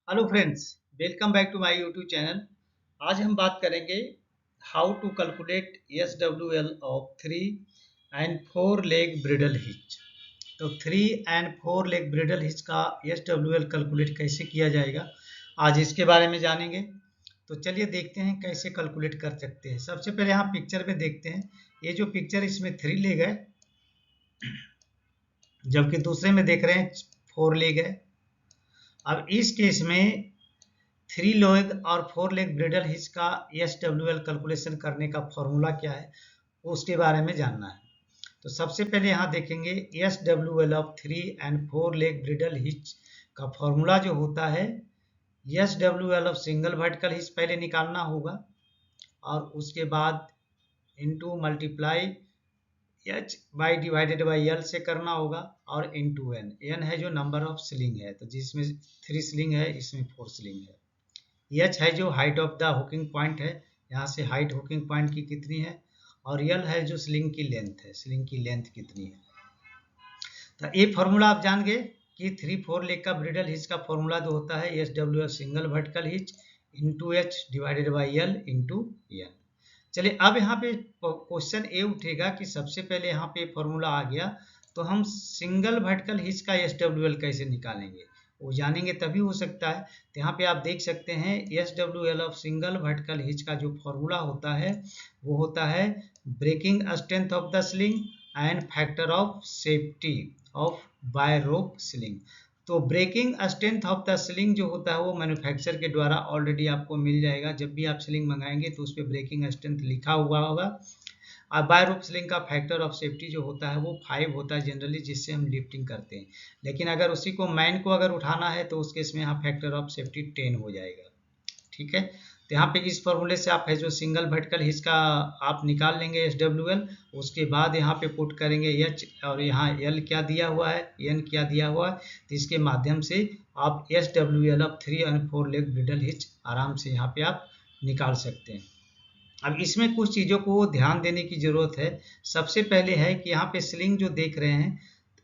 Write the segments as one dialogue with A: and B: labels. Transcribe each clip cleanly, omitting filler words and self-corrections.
A: Hello friends, welcome back to my YouTube channel. आज हम बात करेंगे how to calculate SWL of 3 and 4 leg bridle hitch. तो 3 and 4 leg bridle hitch का SWL calculate कैसे किया जाएगा, आज इसके बारे में जानेंगे। तो चलिए देखते हैं कैसे कैलकुलेट कर सकते हैं। सबसे पहले यहाँ पिक्चर में देखते हैं। ये जो पिक्चर इसमें 3 लेग है, जबकि दूसरे में देख रहे हैं 4 लेग है। अब इस केस में 3 लेग और 4 लेग ब्रिडल हिच का SWL कैलकुलेशन करने का फॉर्मूला क्या है, उसके बारे में जानना है। तो सबसे पहले यहाँ देखेंगे SWL of 3 and 4 leg bridle hitch का फॉर्मूला जो होता है, SWL of single vertical hitch पहले निकालना होगा और उसके बाद into multiply H by divided by L से करना होगा और इनटू N। N है जो नंबर ऑफ स्लिंग है, तो जिसमें 3 स्लिंग है इसमें 4 स्लिंग है। H है जो height of the hooking point है, यहाँ से हाइट हुकिंग पॉइंट की कितनी है, और L है जो स्लिंग की लेंथ है, स्लिंग की लेंथ कितनी है। तो ये फॉर्मूला आप जान गए कि 3-4 लेग का ब्रिडल हिच का फॉर्मूला जो होता है SWL single vertical hitch into H divided by L into N। चलिए अब यहाँ पे क्वेश्चन ये उठेगा कि सबसे पहले यहाँ पे फॉर्मूला आ गया तो हम सिंगल वर्टिकल हिच का SWL कैसे निकालेंगे, वो जानेंगे तभी हो सकता है। तो यहाँ पे आप देख सकते हैं SWL of single vertical hitch का जो फॉर्मूला होता है वो होता है breaking strength of the sling and factor of safety of by rope sling. तो breaking strength of the sling जो होता है वो मैन्युफैक्चर के द्वारा ऑलरेडी आपको मिल जाएगा। जब भी आप स्लिंग मंगाएंगे तो उस पर ब्रेकिंग स्ट्रेंथ लिखा हुआ होगा। और बाय रोप स्लिंग का फैक्टर ऑफ सेफ्टी जो होता है वो 5 होता है जनरली, जिससे हम लिफ्टिंग करते हैं। लेकिन अगर उसी को मैन को अगर उठाना है तो उस केस में यहाँ फैक्टर ऑफ सेफ्टी 10 हो जाएगा। ठीक है, तो यहाँ पे इस फॉर्मूले से आप है जो सिंगल वर्टिकल हिच का आप निकाल लेंगे SWL। उसके बाद यहाँ पे पुट करेंगे H और यहाँ L क्या दिया हुआ है, N क्या दिया हुआ है, तो इसके माध्यम से आप SWL of 3 and 4 leg bridle hitch आराम से यहाँ पे आप निकाल सकते हैं। अब इसमें कुछ चीज़ों को ध्यान देने की ज़रूरत है। सबसे पहले है कि यहाँ पे स्लिंग जो देख रहे हैं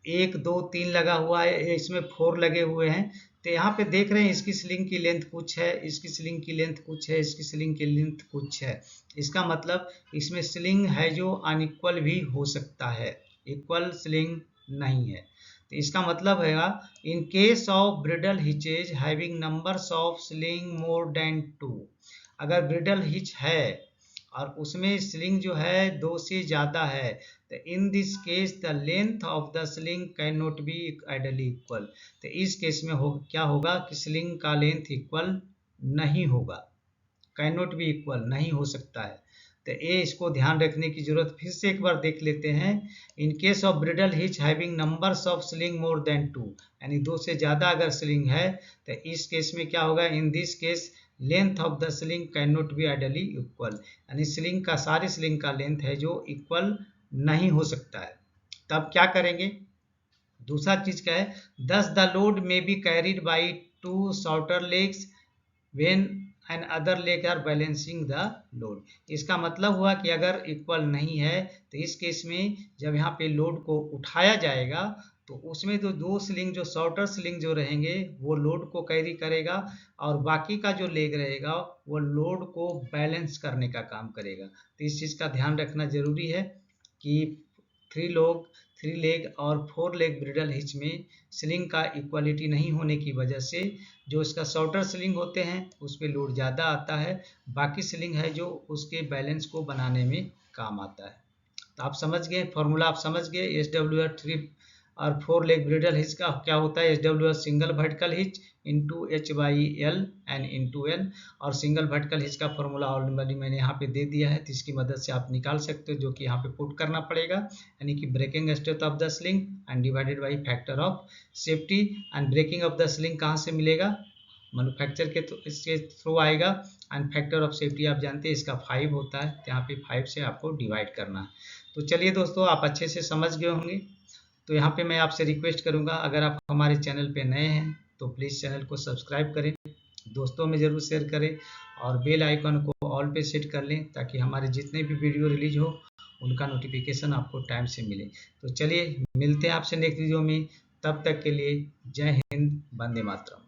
A: 1 2 3 लगा हुआ है, इसमें 4 लगे हुए हैं। तो यहाँ पे देख रहे हैं इसकी स्लिंग की लेंथ कुछ है, इसकी स्लिंग की लेंथ कुछ है, इसकी स्लिंग की लेंथ कुछ है। इसका मतलब इसमें स्लिंग है जो अनइक्वल भी हो सकता है, इक्वल स्लिंग नहीं है। तो इसका मतलब है in case of bridle hitches having numbers of sling more than 2, अगर ब्रिडल हिच है और उसमें स्लिंग जो है 2 से ज़्यादा है, तो in this case the length of the sling can not be ideally equal. तो इस केस में क्या होगा कि स्लिंग का लेंथ इक्वल नहीं होगा, कैन नॉट बी इक्वल नहीं हो सकता है। तो ये इसको ध्यान रखने की जरूरत। फिर से एक बार देख लेते हैं। इन case of bridle hitch having numbers of sling more than 2, यानी 2 से ज़्यादा अगर स्लिंग है तो इस केस में क्या होगा, in this case length of the sling can not be ideally equal, यानी स्लिंग का सारी स्लिंग का लेंथ है जो इक्वल नहीं हो सकता है। तब क्या करेंगे, दूसरा चीज क्या है, thus the load may be carried by 2 shorter legs when and other leg are balancing the load. इसका मतलब हुआ कि अगर इक्वल नहीं है तो इस केस में जब यहाँ पे लोड को उठाया जाएगा तो उसमें जो 2 स्लिंग जो शॉर्टर स्लिंग जो रहेंगे वो लोड को कैरी करेगा और बाकी का जो लेग रहेगा वो लोड को बैलेंस करने का काम करेगा। तो इस चीज़ का ध्यान रखना जरूरी है कि 3 लेग और 4 लेग ब्रिडल हिच में स्लिंग का इक्वालिटी नहीं होने की वजह से जो इसका शॉर्टर स्लिंग होते हैं उस पर लोड ज़्यादा आता है, बाकी स्लिंग है जो उसके बैलेंस को बनाने में काम आता है। तो आप समझ गए फॉर्मूला, आप समझ गए SWL 3 और 4 लेग ब्रिडल हिच का क्या होता है, SWL single vertical hitch into H by L and into N। और सिंगल वर्टिकल हिच का फॉर्मूला ऑलरेडी मैंने यहाँ पे दे दिया है, तो इसकी मदद से आप निकाल सकते हो, जो कि यहाँ पे पुट करना पड़ेगा, यानी कि breaking strength of the sling and divided by factor of safety. And breaking of the sling कहाँ से मिलेगा, मैन्युफैक्चर के इसके थ्रू आएगा। एंड फैक्टर ऑफ सेफ्टी आप जानते हैं इसका 5 होता है, तो यहाँ पे 5 से आपको डिवाइड करना है। तो चलिए दोस्तों, आप अच्छे से समझ गए होंगे। तो यहाँ पे मैं आपसे रिक्वेस्ट करूँगा, अगर आप हमारे चैनल पे नए हैं तो प्लीज़ चैनल को सब्सक्राइब करें, दोस्तों में ज़रूर शेयर करें और बेल आइकन को ऑल पे सेट कर लें ताकि हमारे जितने भी वीडियो रिलीज हो उनका नोटिफिकेशन आपको टाइम से मिले। तो चलिए मिलते हैं आपसे नेक्स्ट वीडियो में, तब तक के लिए जय हिंद, वंदे मातरम।